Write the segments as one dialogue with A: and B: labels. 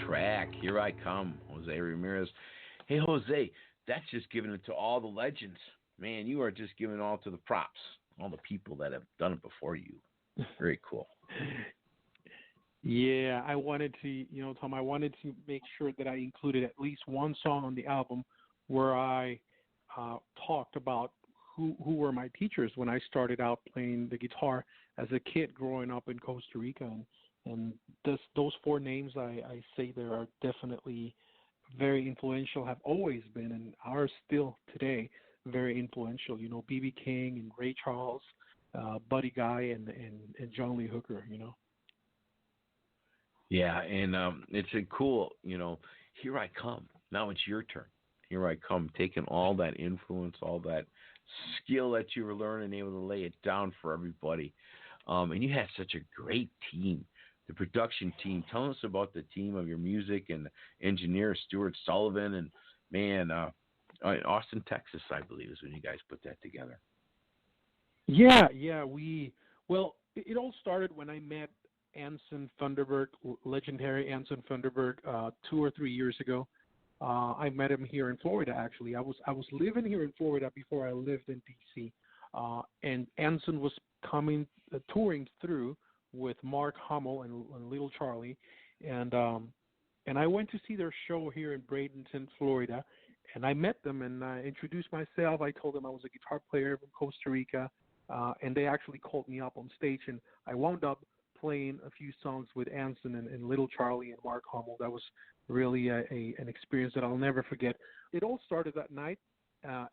A: track. Here I Come, Jose Ramirez. Hey, Jose, that's just giving it to all the legends. Man, you are just giving all to the props, all the people that have done it before you. Very cool.
B: Yeah, I wanted to, Tom, I wanted to make sure that I included at least one song on the album where I talked about who were my teachers when I started out playing the guitar as a kid growing up in Costa Rica. And those four names I say there are definitely very influential, have always been, and are still today very influential. B.B. King and Ray Charles, Buddy Guy, and John Lee Hooker,
A: Yeah, and it's a cool, Here I Come. Now it's your turn. Here I Come, taking all that influence, all that skill that you were learning, able to lay it down for everybody. And you had such a great team, the production team. Tell us about the team of your music and the engineer, Stuart Sullivan, and, man, Austin, Texas, I believe, is when you guys put that together.
B: Yeah, well, it all started when I met Anson Thunderberg, legendary Anson Thunderberg, 2 or 3 years ago. I met him here in Florida. Actually, I was living here in Florida before I lived in D.C. And Anson was touring through with Mark Hummel and Little Charlie, and I went to see their show here in Bradenton, Florida, and I met them and I introduced myself. I told them I was a guitar player from Costa Rica, and they actually called me up on stage, and I wound up playing a few songs with Anson and Little Charlie and Mark Hummel. That was really an experience that I'll never forget. It all started that night.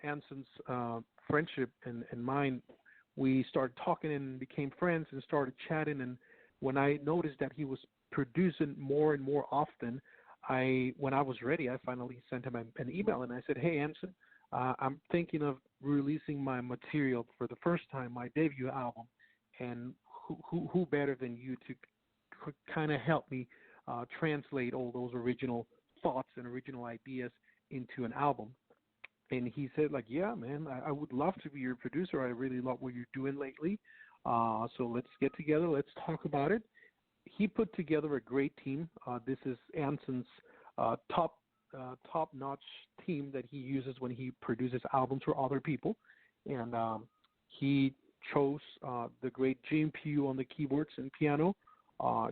B: Anson's friendship and mine, we started talking and became friends and started chatting. And when I noticed that he was producing more and more often, when I was ready, I finally sent him an email and I said, "Hey, Anson, I'm thinking of releasing my material for the first time, my debut album, and who better than you to kind of help me translate all those original thoughts and original ideas into an album?" And he said, "Yeah, man, I would love to be your producer. I really love what you're doing lately. So let's get together. Let's talk about it." He put together a great team. This is Anson's top-notch team that he uses when he produces albums for other people. And he chose the great Jim Pugh on the keyboards and piano.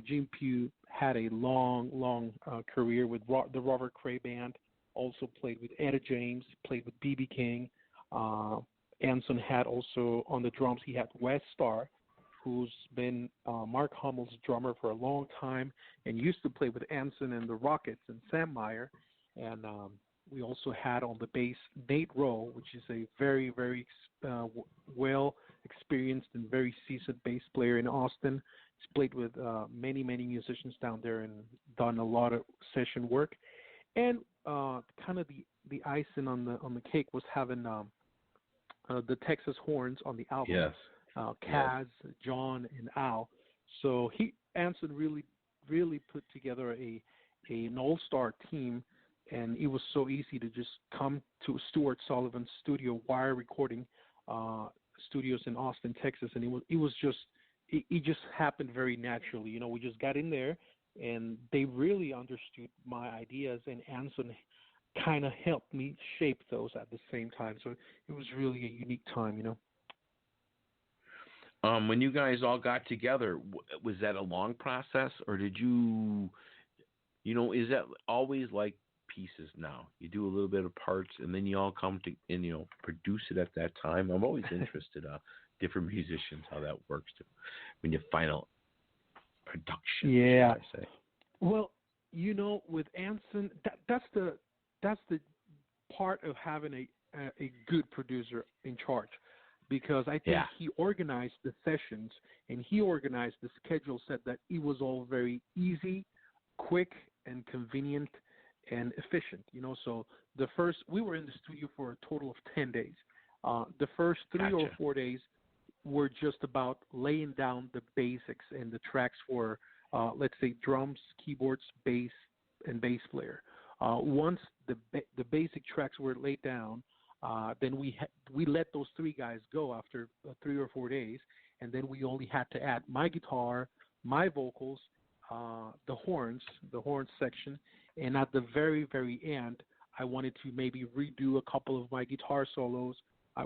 B: Jim Pugh had a long career with the Robert Cray Band, also played with Etta James, played with B.B. King. Anson had also on the drums, he had Wes Starr, who's been Mark Hummel's drummer for a long time and used to play with Anson and the Rockets and Sam Meyer. And we also had on the bass Nate Rowe, which is a very, very well experienced and very seasoned bass player in Austin. He's played with many musicians down there and done a lot of session work. And kind of the icing on the cake was having the Texas horns on the album.
A: Yes.
B: Kaz, John, and Al. So Anson really put together an all-star team, and it was so easy to just come to Stuart Sullivan's studio, Wire Recording Studios in Austin, Texas, and it just happened very naturally. We just got in there, and they really understood my ideas, and Anson kind of helped me shape those at the same time. So it was really a unique time,
A: When you guys all got together, was that a long process, or did you, is that always like pieces now? You do a little bit of parts, and then you all come to and produce it at that time. I'm always interested different musicians how that works when you final production.
B: Yeah.
A: I say.
B: Well, with Anson, that's the part of having a good producer in charge. Because I think he organized the sessions and he organized the schedule, said that it was all very easy, quick, and convenient and efficient. So we were in the studio for a total of 10 days. The first 3 or 4 days were just about laying down the basics and the tracks for, let's say, drums, keyboards, bass, and bass player. Once the basic tracks were laid down, then we let those 3 guys go after 3 or 4 days, and then we only had to add my guitar, my vocals, the horns section, and at the very, very end, I wanted to maybe redo a couple of my guitar solos.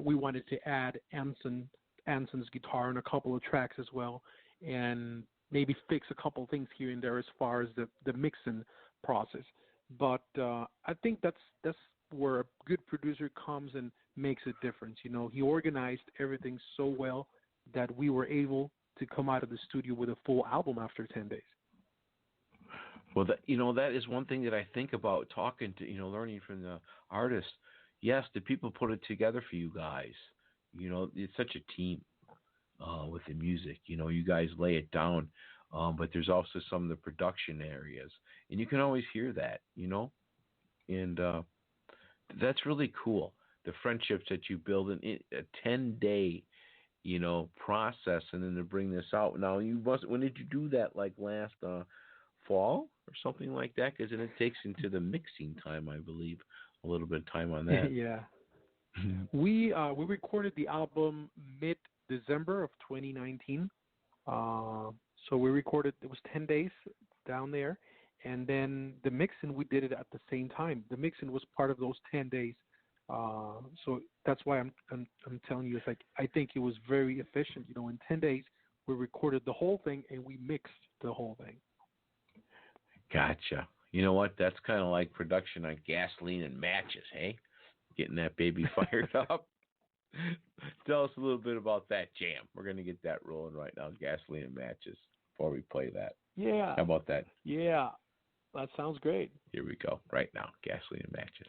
B: We wanted to add Anson's guitar on a couple of tracks as well, and maybe fix a couple of things here and there as far as the mixing process. But I think that's where a good producer comes and makes a difference. You know, he organized everything so well that we were able to come out of the studio with a full album after 10 days.
A: Well, that is one thing that I think about talking to, learning from the artists. Yes, the people put it together for you guys. It's such a team with the music. You guys lay it down, but there's also some of the production areas, and you can always hear that, and that's really cool. The friendships that you build in a 10-day, process, and then to bring this out. Now, when did you do that? Like last fall or something like that? Because then it takes into the mixing time, I believe, a little bit of time on that.
B: Yeah. We recorded the album mid-December of 2019. So we recorded, it was 10 days down there, and then the mixing, we did it at the same time. The mixing was part of those 10 days. So that's why I'm telling you, it's like, I think it was very efficient. In 10 days, we recorded the whole thing and we mixed the whole thing.
A: Gotcha. You know what? That's kind of like production on gasoline and matches, hey? Getting that baby fired up. Tell us a little bit about that jam. We're going to get that rolling right now, gasoline and matches, before we play that.
B: Yeah.
A: How about that?
B: Yeah. That sounds great.
A: Here we go. Right now, gasoline and matches.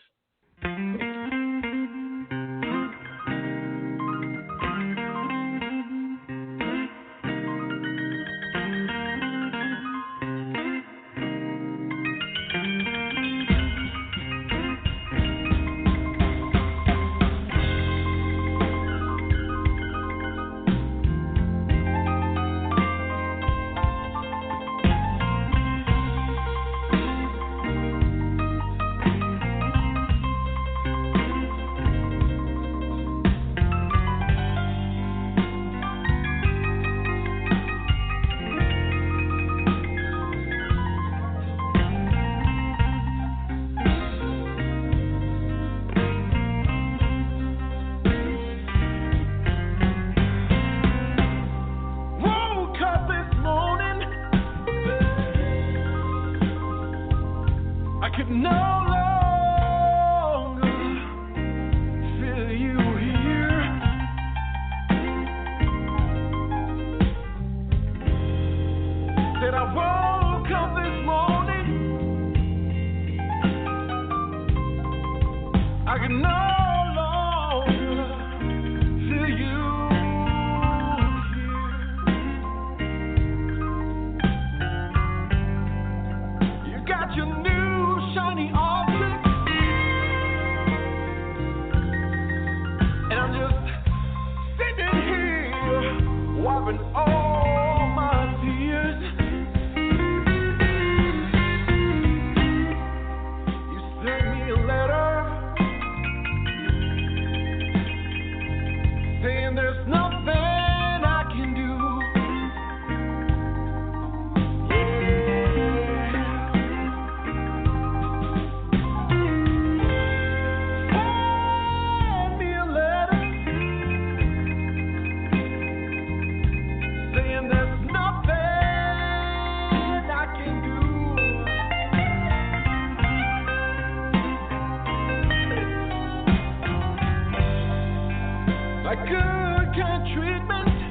C: Good kind treatment.